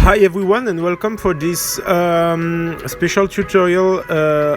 Hi everyone and welcome for this special tutorial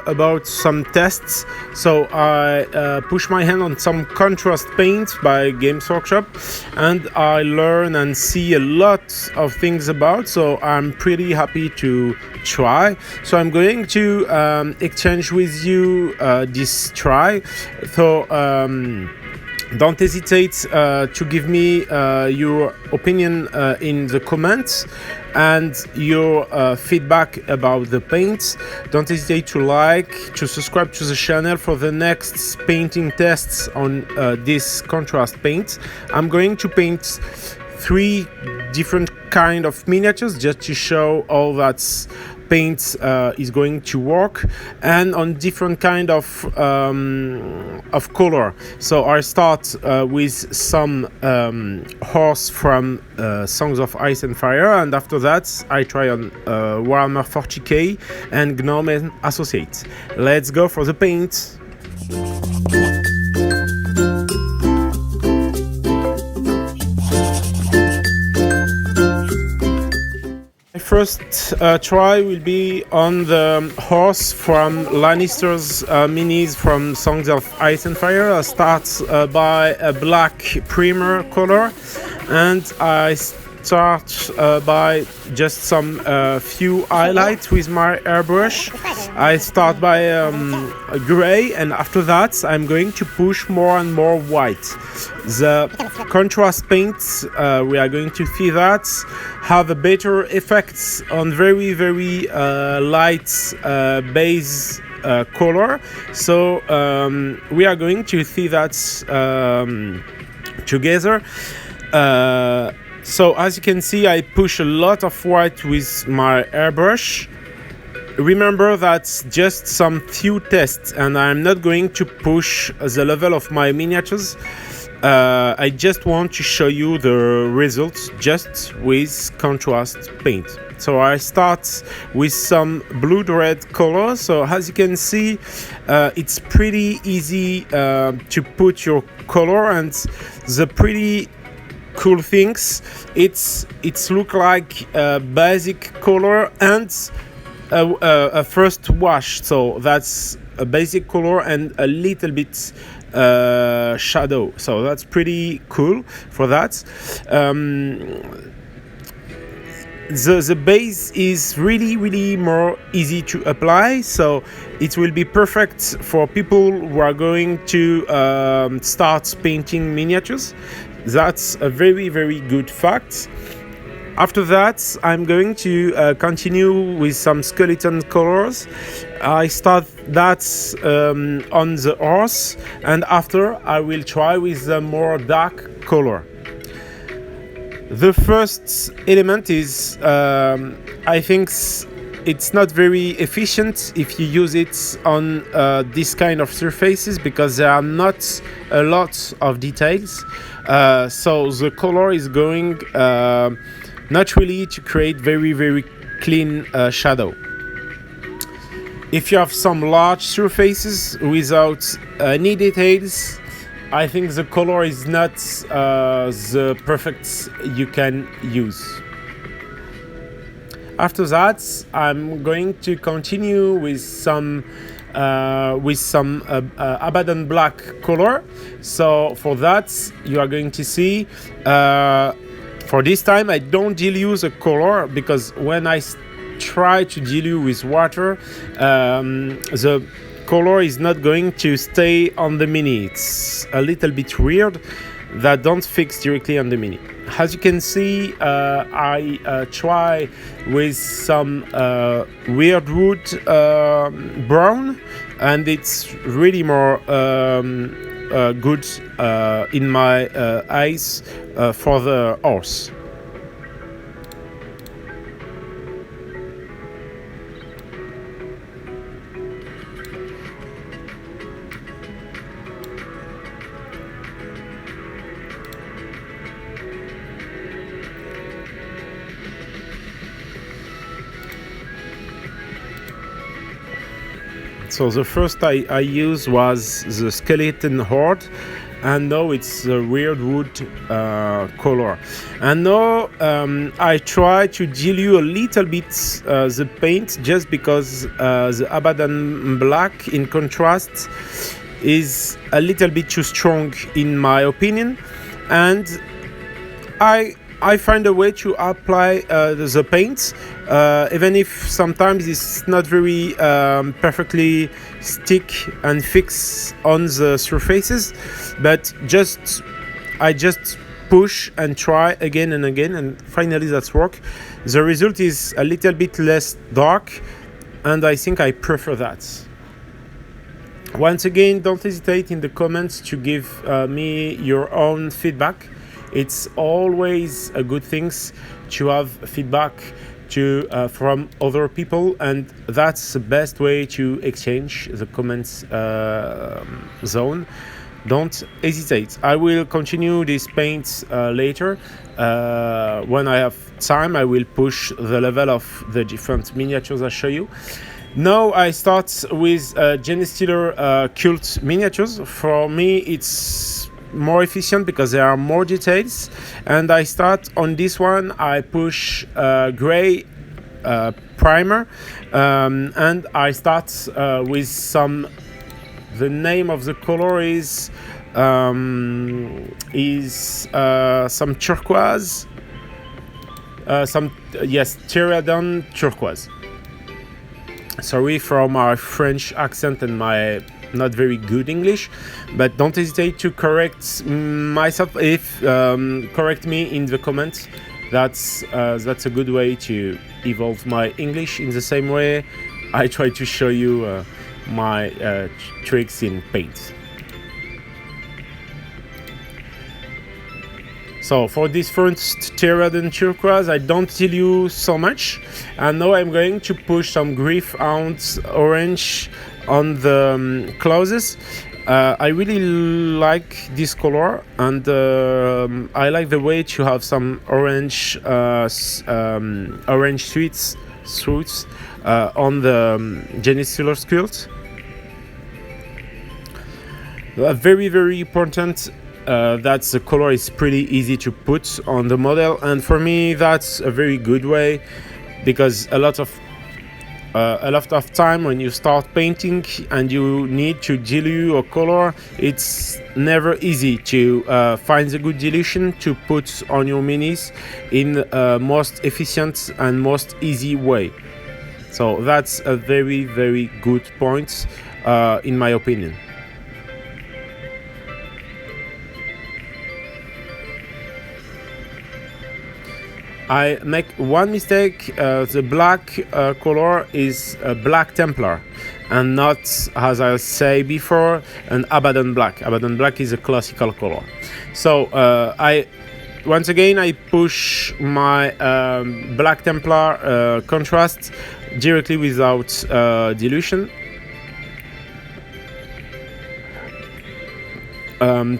about some tests. So I push my hand on some contrast paint by Games Workshop and I learn and see a lot of things about, so I'm pretty happy to try. So I'm going to exchange with you this try. So don't hesitate to give me your opinion in the comments and your feedback about the paints. Don't hesitate to like, to subscribe to the channel for the next painting tests on this contrast paint. I'm going to paint 3 different kind of miniatures just to show how that paint is going to work, and on different kind of color. So I start with some horse from Songs of Ice and Fire, and after that I try on Warhammer 40k and Gnome and Associates. Let's go for the paint. First try will be on the horse from Lannister's minis from Songs of Ice and Fire. I start by a black primer color, and I start by just some few highlights with my airbrush. I start by a gray, and after that I'm going to push more and more white. The contrast paints, we are going to see that, have a better effects on very light base color. So we are going to see that together. So as you can see, I push a lot of white with my airbrush. Remember that's just some few tests and I'm not going to push the level of my miniatures. I just want to show you the results just with contrast paint. So I start with some blue-red color. So as you can see, it's pretty easy to put your color, and the pretty cool things, it's look like a basic color and a first wash. So that's a basic color and a little bit shadow. So that's pretty cool for that. The base is really more easy to apply, so it will be perfect for people who are going to start painting miniatures. That's a very good fact. After that, I'm going to continue with some skeleton colors. I start that on the horse, and after I will try with the more dark color. The first element is, I think it's not very efficient if you use it on this kind of surfaces, because there are not a lot of details. So the color is going not really to create very clean shadow. If you have some large surfaces without any details, I think the color is not the perfect you can use. After that, I'm going to continue with some Abaddon black color. So for that, you are going to see, for this time I don't dilute the color, because when I try to dilute with water, the color is not going to stay on the mini. It's a little bit weird, that don't fix directly on the mini. As you can see, I try with some weird wood brown, and it's really more good in my eyes for the horse. So the first I used was the skeleton horde, and now it's a weird wood color. And now I try to dilute a little bit the paint, just because the Abaddon black in contrast is a little bit too strong in my opinion, and I find a way to apply the paint, even if sometimes it's not very perfectly stick and fix on the surfaces, but I just push and try again and again, and finally that's work. The result is a little bit less dark, and I think I prefer that. Once again, don't hesitate in the comments to give me your own feedback. It's always a good thing to have feedback from other people, and that's the best way to exchange the comments zone. Don't hesitate. I will continue this paint later. When I have time, I will push the level of the different miniatures I show you. Now I start with Genestealer cult miniatures. For me, it's more efficient because there are more details, and I start on this one. I push gray primer, and I start with some. The name of the color is some turquoise, Pterodon turquoise. Sorry for my French accent and my not very good English, but don't hesitate to correct myself if correct me in the comments. That's a good way to evolve my English. In the same way, I try to show you my tricks in paint. So for this first Pterodon turquoise, I don't tell you so much, and now I'm going to push some Griffhound orange on the clauses. I really like this color, and I like the way to have some orange fruits on the Genestealer sculpt. Very, very important that the color is pretty easy to put on the model, and for me that's a very good way, because a lot of time when you start painting and you need to dilute a color, it's never easy to find the good dilution to put on your minis in the most efficient and most easy way. So that's a very, very good point in my opinion. I make one mistake. The black color is a Black Templar and not, as I say before, an Abaddon Black. Abaddon Black is a classical color. So once again I push my Black Templar contrast directly without dilution.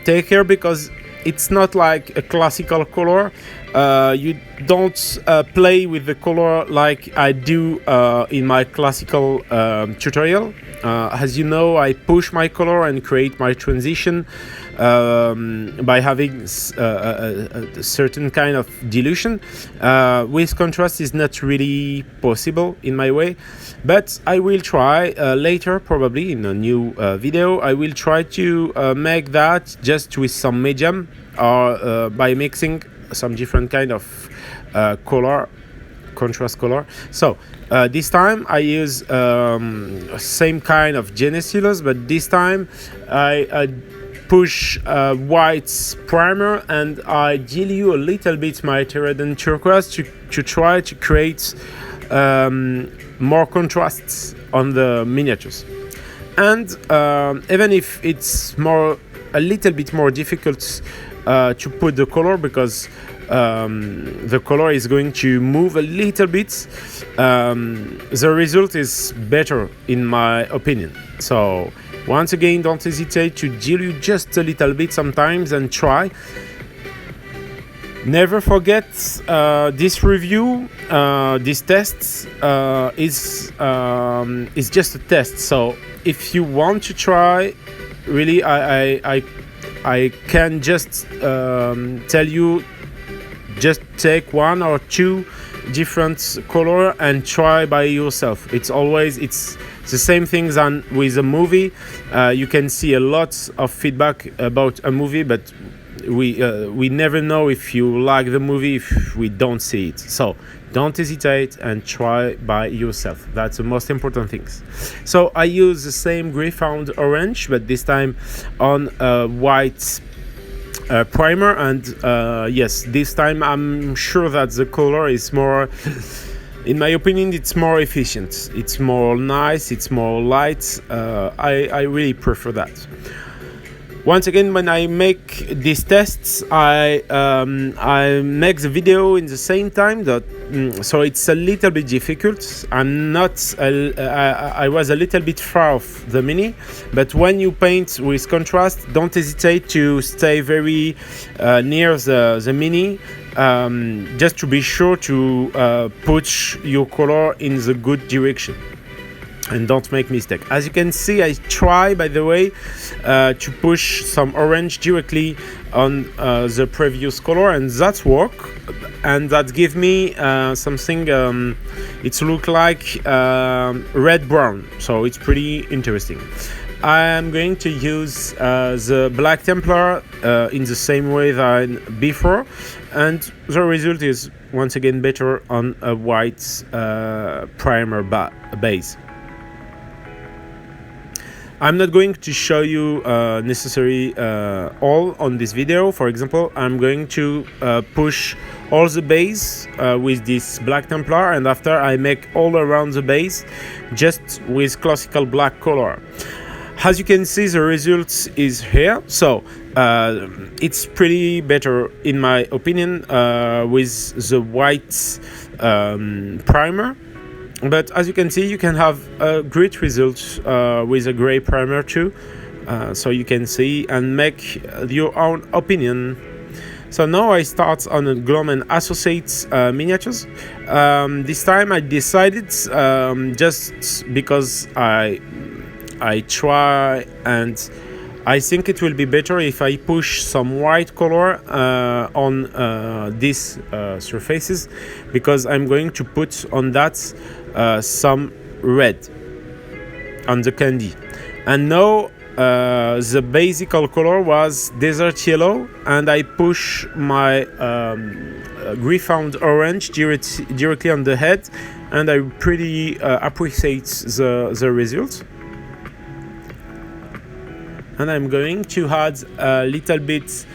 Take care, because it's not like a classical color. You don't play with the color like I do in my classical tutorial. As you know, I push my color and create my transition by having a certain kind of dilution. With contrast is not really possible in my way, but I will try later, probably in a new video. I will try to make that just with some medium, or by mixing some different kind of color, contrast color. So this time I use same kind of Genestealers, but this time I push white primer and I dilute a little bit my Pterodon turquoise to try to create more contrasts on the miniatures. And even if it's a little bit more difficult to put the color, because the color is going to move a little bit, the result is better in my opinion. So once again, don't hesitate to dilute just a little bit sometimes and try. Never forget this review, this test is just a test. So if you want to try, really, I I can just tell you, just take one or two different color and try by yourself. It's the same thing than with a movie. You can see a lot of feedback about a movie, but we never know if you like the movie if we don't see it. So don't hesitate and try by yourself. That's the most important things. So I use the same Greyhound orange, but this time on a white primer, and yes, this time I'm sure that the color is more, in my opinion, it's more efficient, it's more nice, it's more light. I really prefer that. Once again, when I make these tests, I make the video in the same time, so it's a little bit difficult. I was a little bit far off the mini, but when you paint with contrast, don't hesitate to stay very near the mini, just to be sure to put your color in the good direction. And don't make mistake. As you can see, I try, by the way, to push some orange directly on the previous color, and that work, and that give me something. It look like red brown, so it's pretty interesting. I am going to use the Black Templar in the same way than before, and the result is once again better on a white primer base. I'm not going to show you necessarily all on this video. For example, I'm going to push all the base with this Black Templar, and after I make all around the base just with classical black color. As you can see, the result is here. So it's pretty better in my opinion with the white primer. But as you can see, you can have a great result with a gray primer too. So you can see and make your own opinion. So now I start on a Gnome and Associates miniatures. This time I decided, just because I try, and I think it will be better if I push some white color on these surfaces, because I'm going to put on that some red on the candy. And now the basic color was desert yellow, and I push my Greyhound orange directly on the head, and I pretty appreciate the result. And I'm going to add a little bit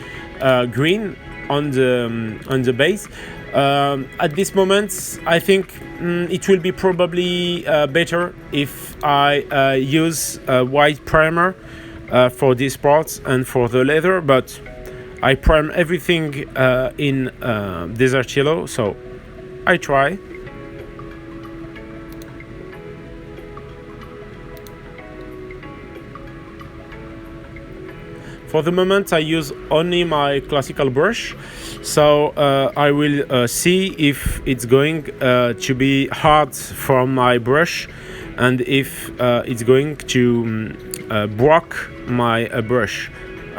green on the base. At this moment, I think it will be probably better if I use a white primer for this part and for the leather, but I prime everything in desert yellow, so I try. For the moment, I use only my classical brush, so I will see if it's going to be hard for my brush, and if it's going to block my brush.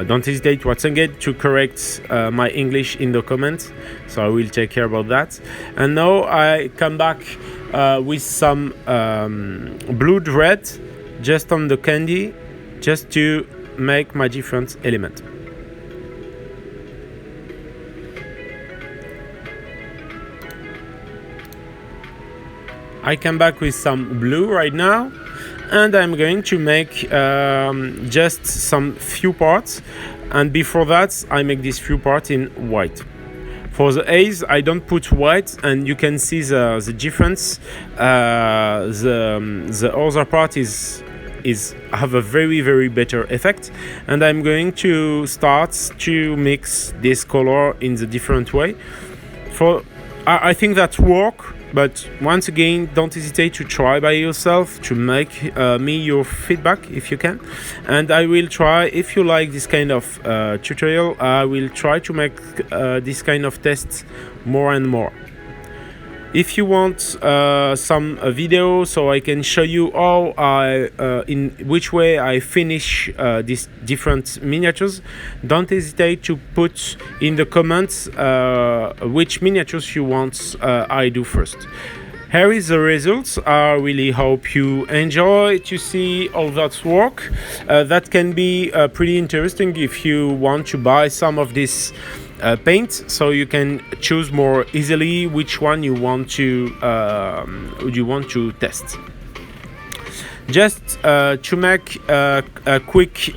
Don't hesitate once again to correct my English in the comments, so I will take care about that. And now I come back with some blood red just on the candy, just to make my different element. I come back with some blue right now, and I'm going to make just some few parts, and before that I make this few parts in white. For the A's, I don't put white, and you can see the difference. The other part is have a very better effect, and I'm going to start to mix this color in the different way. I think that work, but once again, don't hesitate to try by yourself, to make me your feedback if you can, and I will try, if you like this kind of tutorial, I will try to make this kind of tests more and more. If you want some video so I can show you how in which way I finish these different miniatures, don't hesitate to put in the comments which miniatures you want I do first. Here is the results. I really hope you enjoy to see all that work. That can be pretty interesting if you want to buy some of this paint, so you can choose more easily which one you want to test. Just to make a quick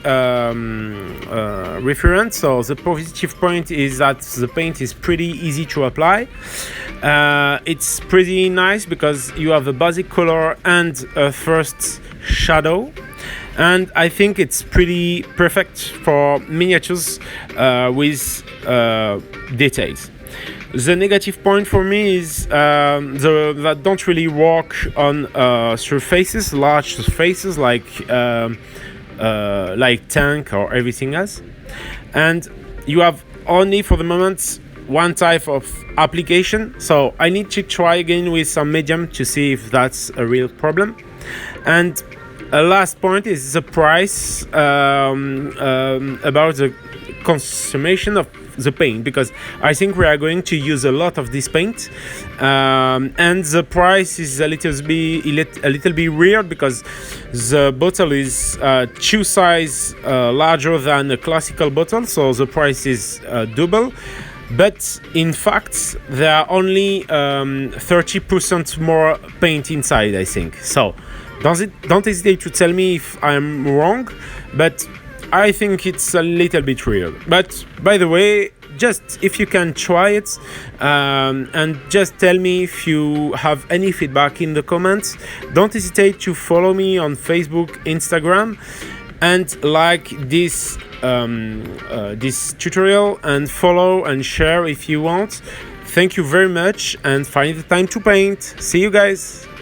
reference, so the positive point is that the paint is pretty easy to apply. It's pretty nice because you have a basic color and a first shadow, and I think it's pretty perfect for miniatures with details. The negative point for me is that don't really work on surfaces, large surfaces like tank or everything else, and you have only for the moment one type of application, so I need to try again with some medium to see if that's a real problem. And a last point is the price, about the consummation of the paint, because I think we are going to use a lot of this paint, and the price is a little bit weird because the bottle is two size larger than a classical bottle, so the price is double. But in fact, there are only 30% more paint inside, I think. So don't hesitate to tell me if I'm wrong, but I think it's a little bit weird. But by the way, just if you can try it, and just tell me if you have any feedback in the comments. Don't hesitate to follow me on Facebook, Instagram, and like this tutorial, and follow and share if you want. Thank you very much, and find the time to paint. See you guys.